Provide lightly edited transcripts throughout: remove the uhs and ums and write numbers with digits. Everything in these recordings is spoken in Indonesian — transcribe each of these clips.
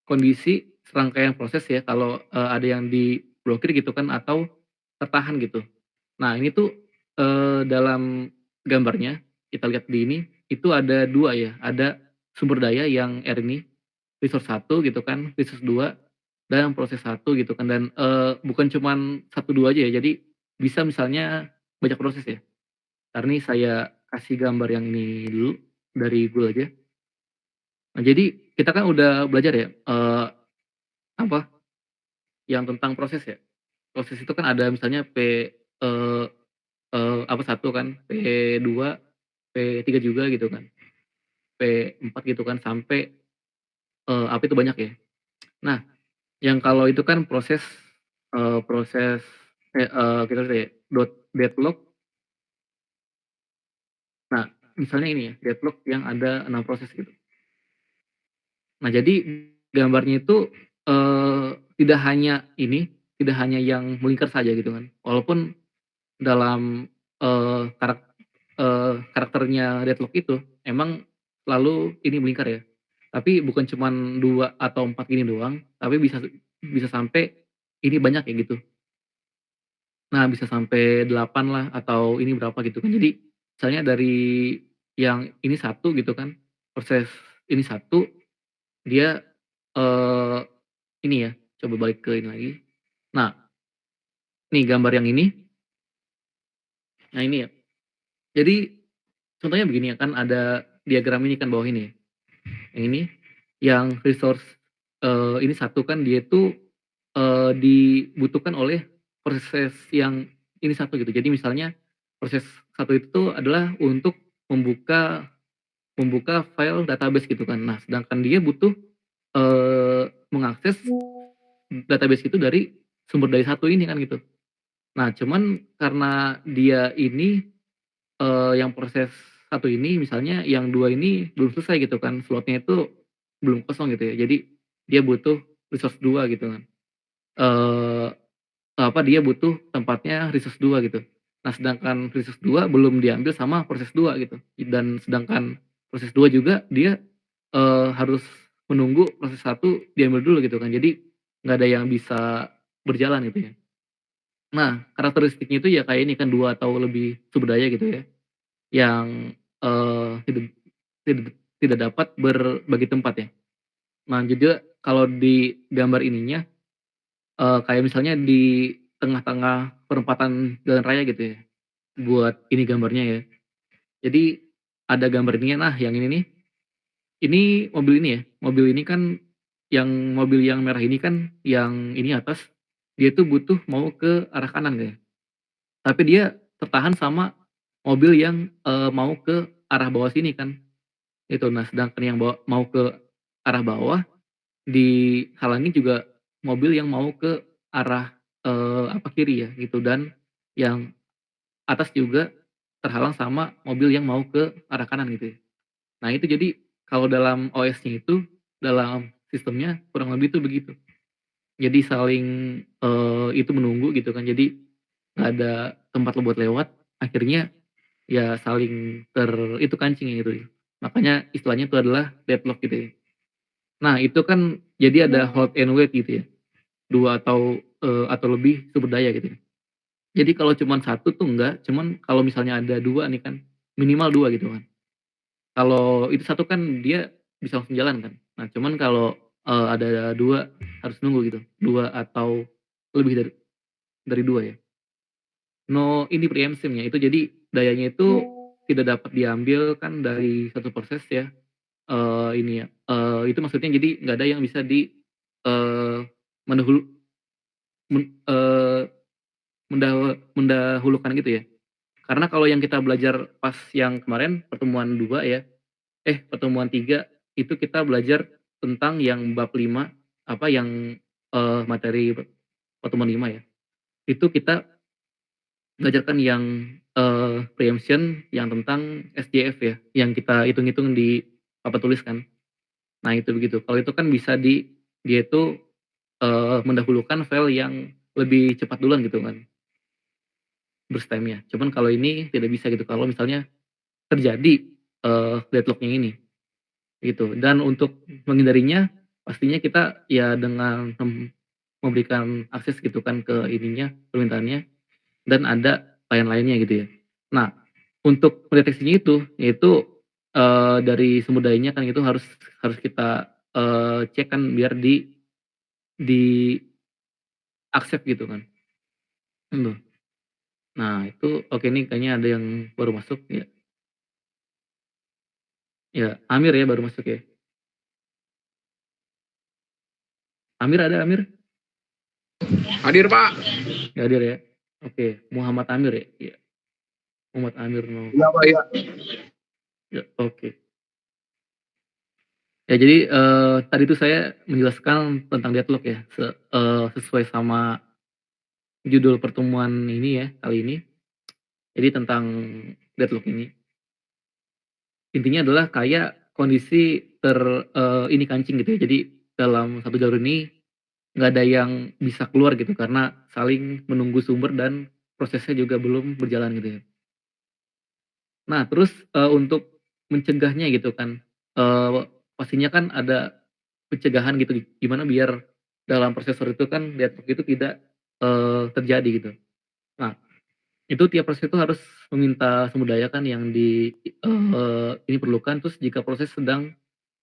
kondisi serangkaian proses ya kalau, ada yang diblokir gitu kan atau tertahan gitu. Nah ini tuh, dalam gambarnya kita lihat di ini, itu ada 2 ya, ada sumber daya yang R ini, resource 1 gitu kan, resource 2 dan proses 1 gitu kan dan, bukan cuman 1, 2 aja ya, jadi bisa misalnya banyak proses ya. Entar nih saya kasih gambar yang ini dulu, dari Google aja. Nah jadi kita kan udah belajar ya, apa, yang tentang proses ya. Proses itu kan ada misalnya eee apa, 1 kan, P2, P3 juga gitu kan, P4 gitu kan, sampai, apa itu banyak ya. Nah, yang kalau itu kan proses, proses kita lihat ya, deadlock. Nah, misalnya ini ya, deadlock yang ada 6 proses gitu. Nah, jadi gambarnya itu, tidak hanya ini, tidak hanya yang melingkar saja gitu kan. Walaupun dalam, karakternya deadlock itu emang selalu ini melingkar ya. Tapi bukan cuman 2 atau 4 gini doang, tapi bisa bisa sampai ini banyak ya gitu. Nah, bisa sampai 8 lah atau ini berapa gitu kan. Jadi misalnya dari yang ini satu gitu kan, proses ini satu dia, eee, ini ya, coba balik ke ini lagi. Nah, nih gambar yang ini, nah ini ya. Jadi contohnya begini ya, kan ada diagram ini kan bawah ini ya. Yang ini, yang resource, ini satu kan dia itu, dibutuhkan oleh proses yang ini satu gitu. Jadi misalnya proses satu itu adalah untuk membuka membuka file database gitu kan. Nah, sedangkan dia butuh, mengakses database itu dari sumber dari satu ini kan gitu. Nah, cuman karena dia ini, yang proses satu ini misalnya yang 2 ini belum selesai gitu kan, slotnya itu belum kosong gitu ya. Jadi dia butuh resource 2 gitu kan. Eee, dia butuh tempatnya resource 2 gitu. Nah, sedangkan resource 2 belum diambil sama proses 2 gitu. Dan sedangkan proses 2 juga dia, harus menunggu proses satu diambil dulu gitu kan. Jadi nggak ada yang bisa berjalan gitu ya. Nah, karakteristiknya itu ya kayak ini kan 2 atau lebih sumber daya gitu ya, yang, tidak tidak tidak dapat berbagi tempat ya. Nah, juga kalau di gambar ininya, kayak misalnya di tengah-tengah perempatan jalan raya gitu ya, buat ini gambarnya ya. Jadi ada gambar ininya, nah yang ini nih, ini mobil ini ya, mobil ini kan mobil yang merah ini kan yang ini atas, dia tuh butuh mau ke arah kanan ya, tapi dia tertahan sama mobil yang, mau ke arah bawah sini kan, itu. Nah, sedangkan yang mau ke arah bawah dihalangi juga mobil yang mau ke arah, kiri ya gitu, dan yang atas juga terhalang sama mobil yang mau ke arah kanan gitu ya. Nah itu jadi kalau dalam OS-nya itu, dalam sistemnya kurang lebih itu begitu. Jadi saling, itu menunggu gitu kan, jadi nggak ada tempat buat lewat, akhirnya ya saling itu kancing gitu ya. Makanya istilahnya itu adalah deadlock gitu ya. Nah itu kan jadi ada hold and wait gitu ya, 2 atau lebih sumber daya gitu ya. Jadi kalau cuman 1 tuh enggak, cuman kalau misalnya ada 2 nih kan, minimal 2 gitu kan. Kalau itu satu kan dia bisa langsung jalan kan. Nah cuman kalau, ada 2 harus nunggu gitu, 2 atau lebih dari 2 ya. No ini preemption-nya itu jadi dayanya itu tidak dapat diambil kan dari satu proses ya, ini ya, itu maksudnya jadi nggak ada yang bisa eee, mendahulu men eee, mendahulukan gitu ya. Karena kalau yang kita belajar pas yang kemarin pertemuan 2 ya, pertemuan 3 itu kita belajar tentang yang bab 5 yang, materi pertemuan 5 ya. Itu kita belajarkan yang, preemption yang tentang SJF ya, yang kita hitung-hitung di papan tulis kan. Nah itu begitu, kalau itu kan bisa dia itu, mendahulukan file yang lebih cepat duluan gitu kan, burst-time-nya. Cuman kalau ini tidak bisa gitu, kalau misalnya terjadi, deadlock-nya ini, gitu. Dan untuk menghindarinya pastinya kita ya dengan memberikan akses gitu kan ke ininya, permintaannya, dan ada lain-lainnya gitu ya. Nah, untuk mendeteksinya itu, yaitu, dari sumber dayanya kan itu harus harus kita, cek kan biar di-accept gitu kan. Mhm. Nah itu oke nih kayaknya ada yang baru masuk ya. Ya, Amir ya baru masuk ya? Amir ada Amir? Hadir Pak. Nggak hadir ya? Oke, Muhammad Amir ya? Iya, Muhammad Amir no. Iya Pak ya. Ya, oke. Ya jadi, tadi itu saya menjelaskan tentang deadlock ya, sesuai sama judul pertemuan ini ya, kali ini. Jadi tentang deadlock ini. Intinya adalah kayak kondisi ini kancing gitu ya. Jadi dalam satu jalur ini nggak ada yang bisa keluar gitu karena saling menunggu sumber dan prosesnya juga belum berjalan gitu ya. Nah terus, untuk mencegahnya gitu kan, pastinya kan ada pencegahan gitu gimana biar dalam prosesor itu kan deadlock itu tidak, terjadi gitu. Nah itu tiap proses itu harus meminta sumber daya kan yang ini perlukan, terus jika proses sedang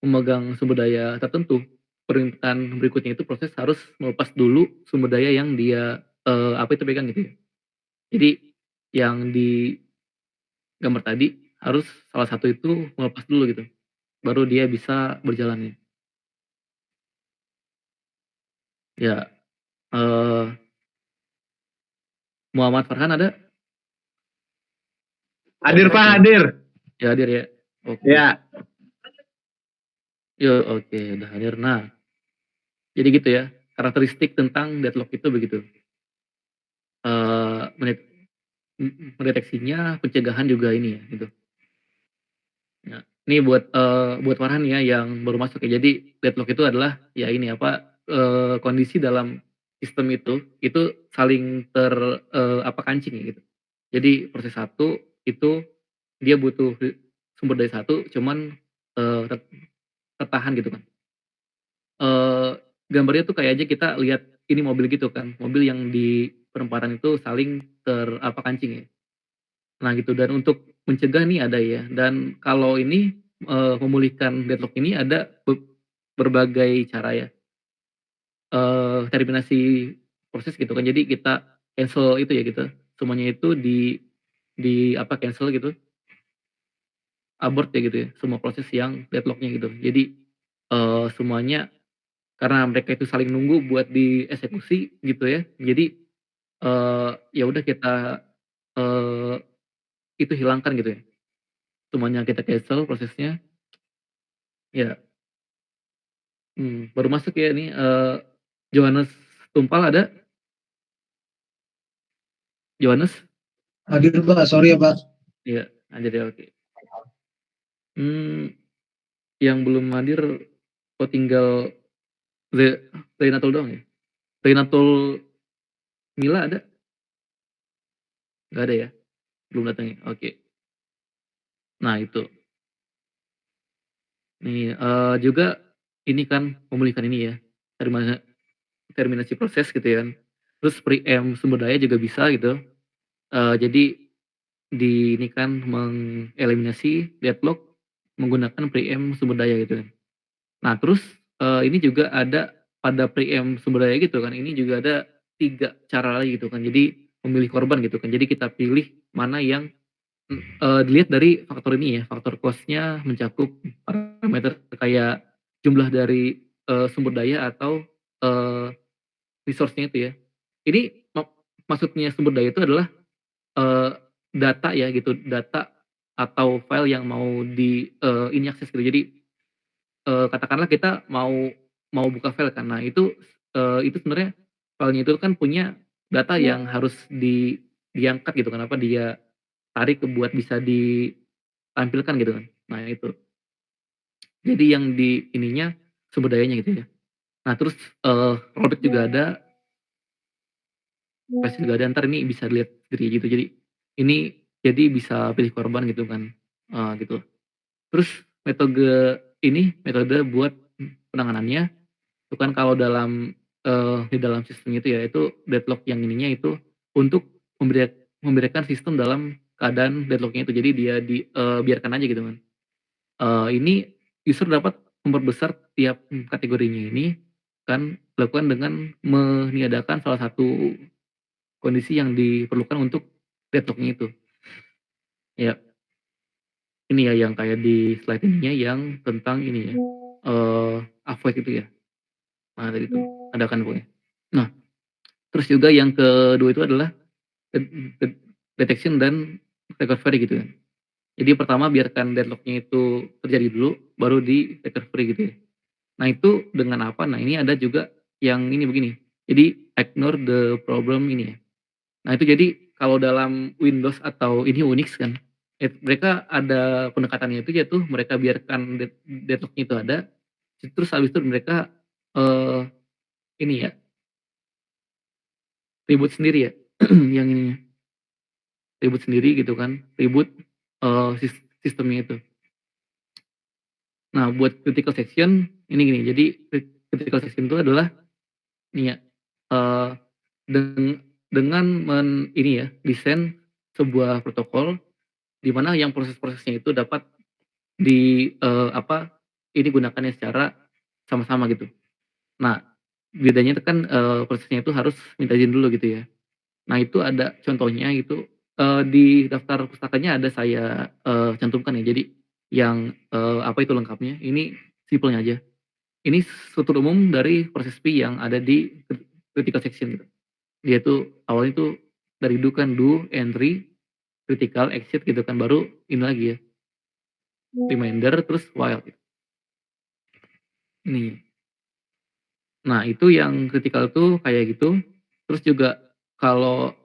memegang sumber daya tertentu, permintaan berikutnya itu proses harus melepas dulu sumber daya yang dia, apa itu pegang gitu ya. Jadi yang di gambar tadi harus salah satu itu melepas dulu gitu, baru dia bisa berjalan ya. Ya, eee, Muhammad Farhan ada? Hadir Pak, Ya, hadir. ya hadir ya. Oke. Ya. Yo, oke udah hadir. Nah, jadi gitu ya, karakteristik tentang deadlock itu begitu. Eee, mendeteksinya, pencegahan juga ini ya, gitu. Ya, ini buat Farhan ya yang baru masuk ya. Jadi deadlock itu adalah ya ini apa, kondisi dalam sistem itu saling kancing ya gitu. Jadi proses satu itu dia butuh sumber daya satu cuman, eee, ter tertahan gitu kan. Eee, gambarnya tuh kayak aja kita lihat ini mobil gitu kan, mobil yang di perempatan itu saling kancing ya. Nah gitu dan untuk mencegah nih ada ya, dan kalau ini, memulihkan deadlock ini ada berbagai cara ya, terminasi proses gitu kan. Jadi kita cancel itu ya gitu, semuanya itu cancel gitu, abort ya gitu ya, semua proses yang deadlock-nya gitu. Jadi, semuanya karena mereka itu saling nunggu buat dieksekusi gitu ya, jadi, ya udah kita, eee, itu hilangkan gitu ya, semuanya kita cancel prosesnya. Ya, baru masuk ya ini, Johannes Tumpal ada? Johannes? Hadir Pak, sorry ya Pak. Iya, ada ya, oke. Mmm, yang belum hadir kok tinggal Reinatul doang ya? Reinatul Mila ada? Nggak ada ya? Belum datang ya? Oke. Nah itu, nih, juga ini kan memulihkan ini ya, terminasi proses gitu ya kan, terus preempt sumber daya juga bisa gitu, jadi ini kan mengeliminasi deadlock menggunakan preempt sumber daya gitu kan. Nah terus, ini juga ada pada preempt sumber daya gitu kan, ini juga ada 3 cara lagi gitu kan, jadi memilih korban gitu kan. Jadi kita pilih mana yang, dilihat dari faktor ini ya, faktor cost-nya mencakup parameter kayak jumlah dari, sumber daya atau, eee, resource-nya itu ya. Ini maksudnya sumber daya itu adalah, eee, data ya gitu, data atau file yang mau ini akses gitu. Jadi, katakanlah kita mau mau buka file kan, nah itu sebenarnya filenya itu kan punya data yang harus diangkat gitu kan, dia tarik buat bisa ditampilkan gitu kan. Nah itu, jadi yang di ininya sumber dayanya gitu ya. Nah terus, rollback juga ada, flash juga ada, entar ini bisa dilihat sendiri gitu. Jadi ini jadi bisa pilih korban gitu kan, gitu. Terus metode buat penanganannya Itu kan kalau dalam, di dalam sistem itu ya, itu deadlock yang ininya itu untuk memberikan sistem dalam keadaan deadlock-nya itu. Jadi dia biarkan aja gitu kan. Ini user dapat memperbesar tiap kategorinya ini kan dilakukan dengan meniadakan salah satu kondisi yang diperlukan untuk deadlock-nya itu. Ya, ini ya yang kayak di slide ininya yang tentang ini ya, avoid itu ya. Nah, tadi itu ada kan pokoknya. Nah, terus juga yang kedua itu adalah de de detection dan recovery gitu kan. Jadi pertama biarkan deadlock-nya itu terjadi dulu, baru di recovery gitu ya. Nah itu dengan apa? Nah ini ada juga yang ini begini, jadi ignore the problem ini ya. Nah itu jadi kalau dalam Windows atau ini Unix kan, mereka ada pendekatannya itu yaitu mereka biarkan deadlock-nya itu ada, terus habis itu mereka, eee, ini ya, reboot sendiri ya, yang ininya, reboot sendiri gitu kan, reboot, sistemnya itu. Nah buat critical section ini gini, jadi critical section itu adalah ini ya, eee, dengan ini ya, desain sebuah protokol di mana yang proses-prosesnya itu dapat apa, ini gunakannya secara sama-sama gitu. Nah, bedanya itu kan, prosesnya itu harus minta izin dulu gitu ya. Nah, itu ada contohnya gitu, di daftar pustakanya ada saya, cantumkan ya. Jadi yang, apa itu lengkapnya, ini simpelnya aja. Ini struktur umum dari proses P yang ada di critical section gitu. Dia tuh awalnya tuh dari do kan, do, entry, critical, exit gitu kan, baru ini lagi ya, reminder, terus while gitu, ini. Nah itu yang critical tuh kayak gitu, terus juga kalau,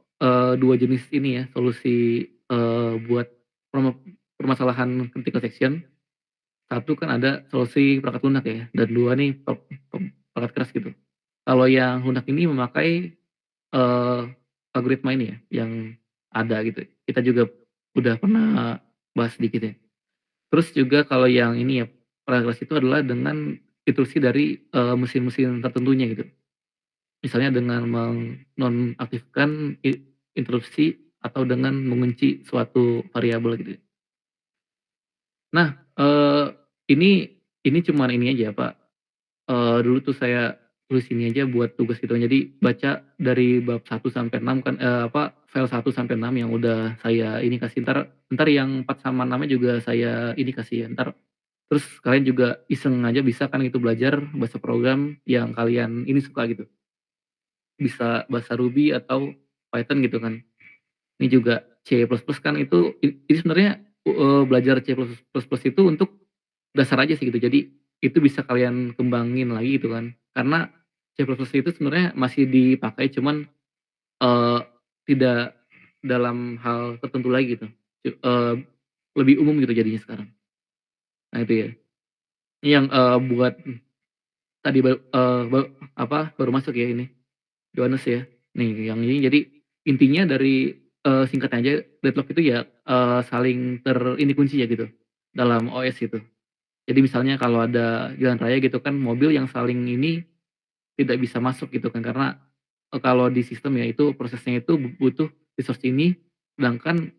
2 jenis ini ya, solusi, buat permasalahan critical section, satu kan ada solusi perangkat lunak ya, dan 2 nih perangkat keras gitu. Kalau yang lunak ini memakai, eee, algoritma ini ya, yang ada gitu. Kita juga udah pernah bahas sedikit ya. Terus juga kalau yang ini ya, perangkat keras itu adalah dengan instruksi dari, mesin-mesin tertentunya gitu. Misalnya dengan menonaktifkan interupsi atau dengan mengunci suatu variabel gitu. Nah, ini cuman ini aja Pak, dulu tuh saya tulis ini aja buat tugas gitu. Jadi baca dari bab 1 sampai 6 kan, file 1 sampai 6 yang udah saya ini kasih, entar yang 4 sama 6-nya juga saya ini kasih ya, entar terus kalian juga iseng aja bisa kan gitu belajar bahasa program yang kalian ini suka gitu. Bisa bahasa Ruby atau Python gitu kan. Ini juga C++ kan itu ini sebenarnya, belajar C++ itu untuk dasar aja sih gitu. Jadi itu bisa kalian kembangin lagi gitu kan. Karena C++ itu sebenarnya masih dipakai cuman, eee, tidak dalam hal tertentu lagi gitu. Lebih umum gitu jadinya sekarang. Nah itu ya. Ini yang, buat tadi baru masuk ya ini, Yohanes ya. Nih yang ini jadi intinya dari, singkatnya aja deadlock itu ya, saling ini kunci ya gitu, dalam OS gitu. Jadi misalnya kalau ada jalan raya gitu kan mobil yang saling ini tidak bisa masuk gitu kan karena, kalau di sistem ya itu prosesnya itu butuh resource ini, sedangkan,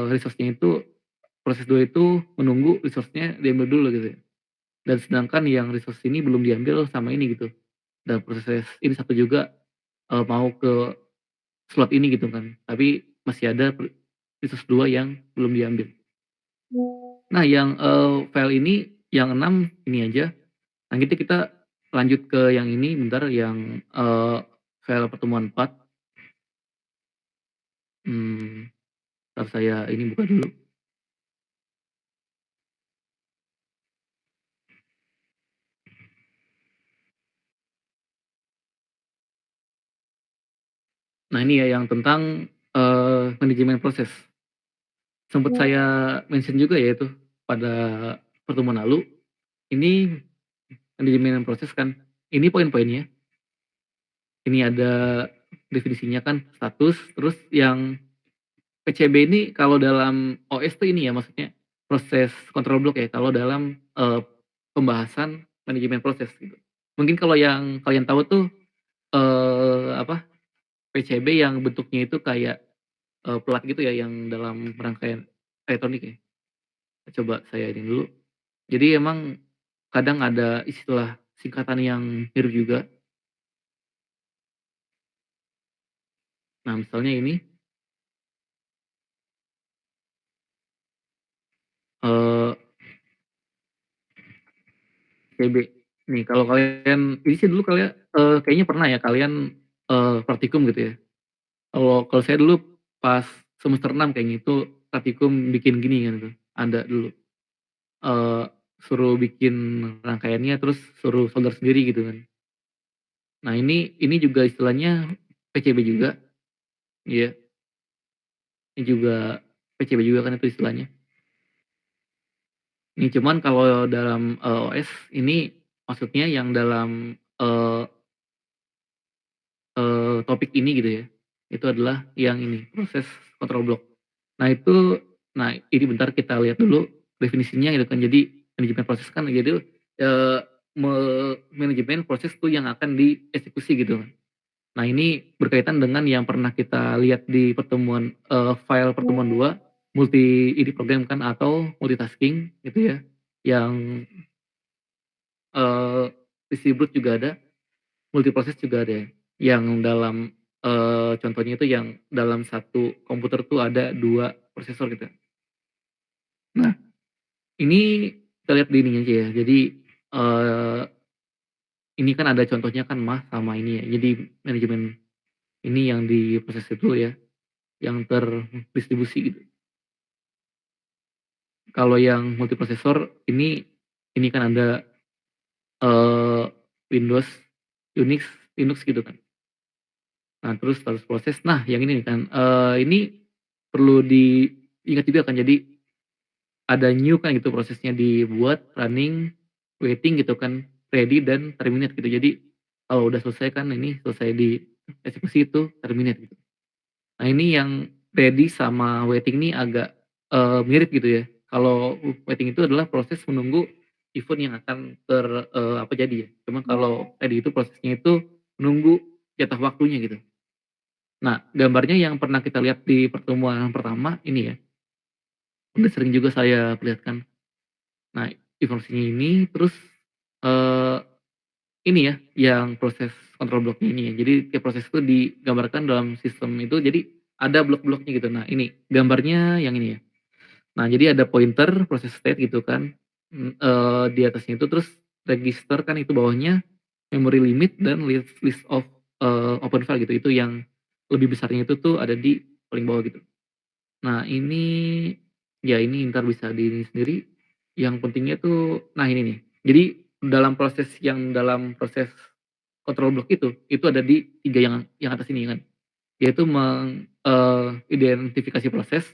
resource-nya itu proses 2 itu menunggu resource-nya diambil dulu gitu ya. Dan sedangkan yang resource ini belum diambil sama ini gitu. Dan proses ini satu juga, mau ke slot ini gitu kan, tapi masih ada resource 2 yang belum diambil. Nah yang, file ini yang 6 ini aja, nanti kita lanjut ke yang ini bentar yang, file pertemuan 4, mmm, entar saya ini buka dulu. Nah ini ya yang tentang, manajemen proses. Sempet saya mention juga ya itu pada pertemuan lalu, ini manajemen proses kan, ini poin-poinnya, ini ada definisinya kan status, terus yang PCB ini kalau dalam OS tuh ini ya maksudnya proses control block ya, kalau dalam, pembahasan manajemen proses gitu. Mungkin kalau yang kalian tahu tuh, apa, PCB yang bentuknya itu kayak, plat gitu ya yang dalam rangkaian elektronik ya. Coba saya ini dulu. Jadi emang kadang ada istilah singkatan yang mirip juga. Nah misalnya ini, eee, PCB. Nih kalau kalian ini sih dulu kalian, kayaknya pernah ya kalian, praktikum gitu ya. Kalau kalau saya dulu pas semester 6 kayaknya itu praktikum bikin gini kan tuh, ada dulu, eee, suruh bikin rangkaiannya terus suruh solder sendiri gitu kan. Nah ini juga istilahnya PCB juga, iya, ini juga PCB juga kan itu istilahnya. Ini cuman kalau dalam, OS ini maksudnya yang dalam, eee topik ini gitu ya, itu adalah yang ini, proses control block. Nah itu nah ini bentar kita lihat dulu definisinya gitu kan. Jadi manajemen proses kan jadi, eee, me manajemen proses tuh yang akan dieksekusi gitu kan. Nah ini berkaitan dengan yang pernah kita lihat di pertemuan, file pertemuan 2 multi ini program kan atau multitasking gitu ya, yang, eee, distribute juga ada, multiproses juga ada ya, yang dalam, contohnya itu yang dalam satu komputer tuh ada 2 prosesor gitu. Nah ini kita lihat di ininya aja ya, jadi, eee, ini kan ada contohnya kan MAH sama ini ya, jadi manajemen ini yang diproses itu ya, yang terdistribusi gitu. Kalau yang multiprosesor ini kan ada, eee, Windows, Unix, Linux gitu kan. Nah terus status proses, nah yang ini nih kan, ini perlu diingat juga kan, jadi ada new kan gitu prosesnya dibuat, running, waiting gitu kan, ready dan terminate gitu. Jadi kalau udah selesai kan ini selesai dieksekusi itu terminate gitu. Nah ini yang ready sama waiting ini agak, mirip gitu ya. Kalau waiting itu adalah proses menunggu event yang akan apa jadi ya. Cuma kalau ready itu prosesnya itu menunggu jatah waktunya gitu. Nah gambarnya yang pernah kita lihat di pertemuan pertama ini ya, udah sering juga saya perlihatkan. Nah, informasinya ini terus, eee, ini ya, yang proses control block-nya ini ya. Jadi tiap proses itu digambarkan dalam sistem itu, jadi ada blok-bloknya gitu. Nah, ini gambarnya yang ini ya. Nah, jadi ada pointer, proses state gitu kan, di atasnya itu terus register kan itu bawahnya, memory limit dan list list of, open file gitu. Itu yang lebih besarnya itu tuh ada di paling bawah gitu. Nah, ini ya ini entar bisa di ini sendiri, yang pentingnya tuh nah ini nih, jadi dalam proses control block itu ada di 3 yang atas ini kan, yaitu identifikasi proses,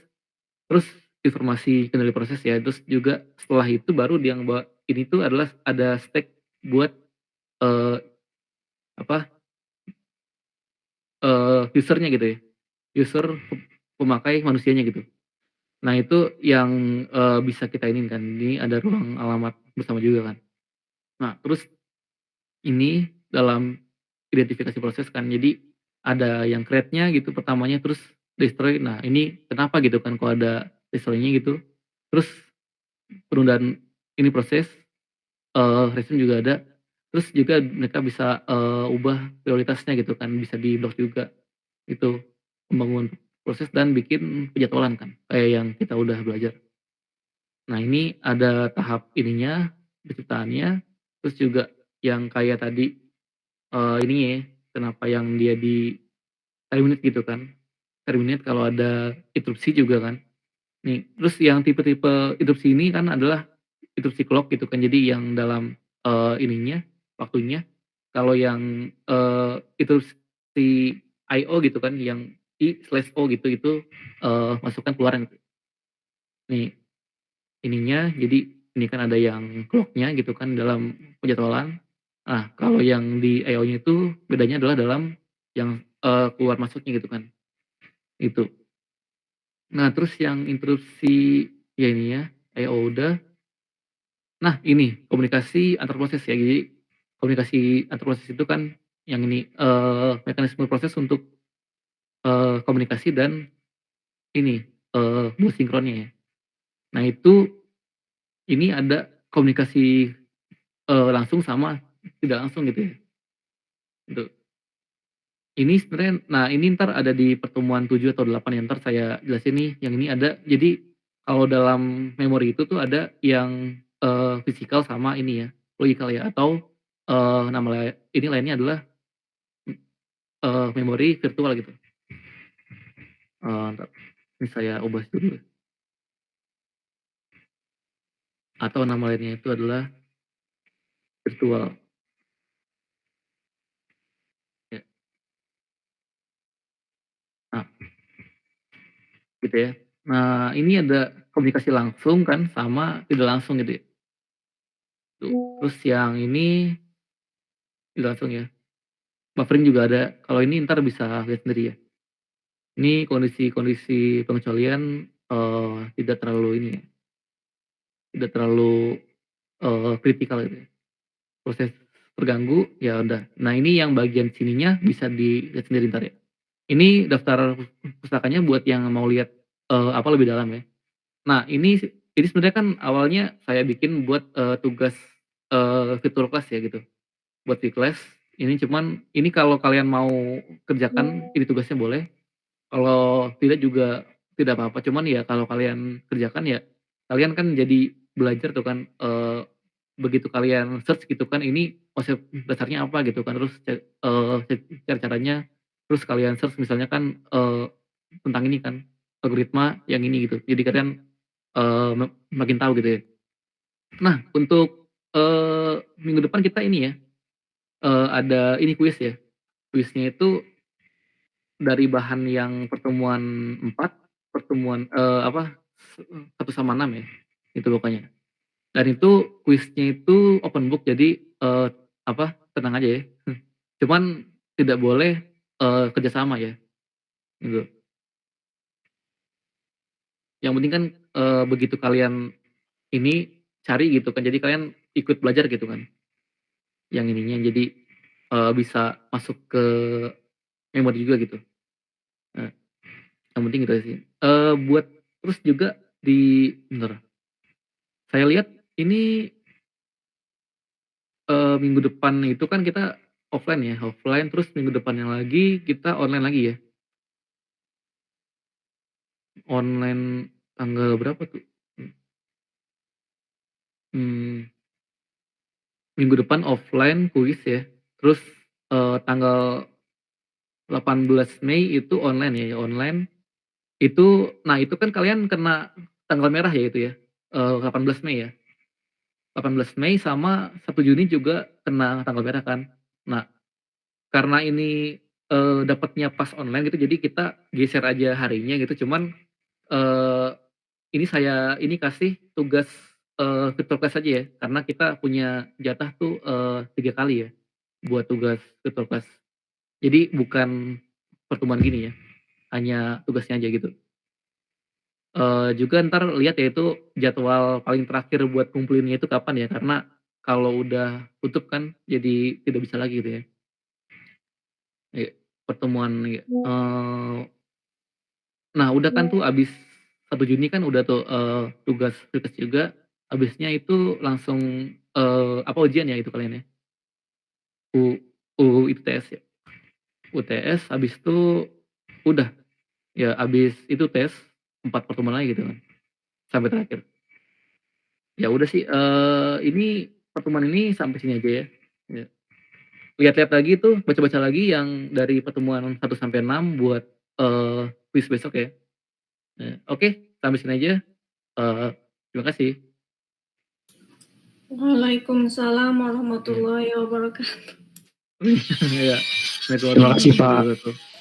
terus informasi kendali proses ya, terus juga setelah itu baru yang ini tuh adalah ada stack buat, eee, apa, user-nya gitu ya, user pemakai manusianya gitu. Nah itu yang, bisa kita iniin kan, ini ada ruang alamat bersama juga kan. Nah terus ini dalam identifikasi proses kan, jadi ada yang create-nya gitu pertamanya, terus destroy. Nah ini kenapa gitu kan kok ada destroy-nya gitu. Terus penundaan ini proses, resume juga ada. Terus juga mereka bisa, ubah prioritasnya gitu kan, bisa di-block juga. Itu membangun proses dan bikin penjadwalan kan, kayak yang kita udah belajar. Nah ini ada tahap ininya, penciptaannya, terus juga yang kayak tadi, ininya ya, kenapa yang dia di-terminate gitu kan, terminate kalau ada interupsi juga kan. Nih, terus yang tipe-tipe interupsi ini kan adalah interupsi clock gitu kan, jadi yang dalam, ininya, waktunya. Kalau yang, interupsi IO gitu kan, yang I/O gitu, itu, masukkan keluaran. Nih ininya, jadi ini kan ada yang clock-nya gitu kan dalam penjadwalan. Nah, kalau yang di IO-nya itu bedanya adalah dalam yang, keluar masuknya gitu kan, itu. Nah, terus yang interupsi ya ini ya, IO udah. Nah, ini komunikasi antar proses ya. Jadi komunikasi antar proses itu kan yang ini, mekanisme proses untuk, komunikasi dan ini, buat sinkronnya ya. Nah itu, ini ada komunikasi, langsung sama tidak langsung gitu ya, gitu. Ini sebenarnya nah ini entar ada di pertemuan 7 atau 8 ya, entar saya jelasin nih, yang ini ada. Jadi, kalau dalam memori itu tuh ada yang, fisikal sama ini ya, logikal ya, atau, ini lainnya adalah, memori virtual gitu. Entar, ini saya ubah dulu. Atau nama lainnya itu adalah virtual. Ya. Nah, gitu ya. Nah, ini ada komunikasi langsung kan sama tidak langsung gitu ya. Tuh, terus yang ini tidak langsung ya. Buffering juga ada. Kalau ini entar bisa lihat sendiri ya. Ini kondisi-kondisi pengecualian, tidak terlalu ini ya, tidak terlalu, kritikal gitu ya. Proses terganggu, ya udah. Nah ini yang bagian sininya bisa dilihat sendiri entar ya. Ini daftar pustakanya buat yang mau lihat, apa lebih dalam ya. Nah ini sebenarnya kan awalnya saya bikin buat, tugas, virtual class ya gitu. Buat di kelas, ini cuman ini kalau kalian mau kerjakan ini tugasnya boleh, kalau tidak juga tidak apa-apa. Cuman ya kalau kalian kerjakan ya, kalian kan jadi belajar tuh kan, begitu kalian search gitu kan, ini konsep dasarnya apa gitu kan, terus cara-caranya, terus kalian search misalnya kan, tentang ini kan, algoritma yang ini gitu. Jadi kalian, makin tahu gitu ya. Nah untuk, minggu depan kita ini ya, ada ini kuis ya. Kuisnya itu dari bahan yang pertemuan 4, pertemuan, 1 sama 6 ya, itu pokoknya. Dan itu kuisnya itu open book jadi, tenang aja ya. Cuman tidak boleh, kerja sama ya, gitu. Yang penting kan, begitu kalian ini cari gitu kan, jadi kalian ikut belajar gitu kan, yang ininya jadi, bisa masuk ke memori juga gitu. Nah, yang penting itu aja sih. Buat terus juga bentar, saya lihat ini, minggu depan itu kan kita offline ya, offline terus minggu depannya lagi kita online lagi ya. Online tanggal berapa tuh? Mmm, minggu depan offline kuis ya, terus, tanggal 18 Mei itu online ya, online. Itu kan kalian kena tanggal merah ya itu ya, 18 Mei ya. 18 Mei sama 1 Juni juga kena tanggal merah kan. Nah, karena ini, dapatnya pas online gitu, jadi kita geser aja harinya gitu, cuman, eee, ini saya ini kasih tugas, virtual class aja ya, karena kita punya jatah tuh, 3 kali ya, buat tugas virtual class. Jadi bukan pertemuan gini ya, hanya tugasnya aja gitu. Juga entar lihat ya itu jadwal paling terakhir buat ngumpulinnya itu kapan ya, karena kalau udah tutup kan jadi tidak bisa lagi gitu ya. Iya, pertemuan ya, nah udah kan tuh abis 1 Juni kan udah tuh, tugas tugas juga, habisnya itu langsung, ujian ya itu kalian ya? U UTS ya? UTS habis itu udah, ya habis itu tes, 4 pertemuan lagi gitu kan, sampai terakhir. Ya udah sih, ini pertemuan ini sampai sini aja ya. Ya. Lihat-lihat lagi tuh, baca-baca lagi yang dari pertemuan 1 sampai 6 buat, kuis besok ya. Oke, sampai sini aja, terima kasih. Waalaikumsalam warahmatullahi wabarakatuh. Iya, Terima kasih, Pak. wabarakatuh.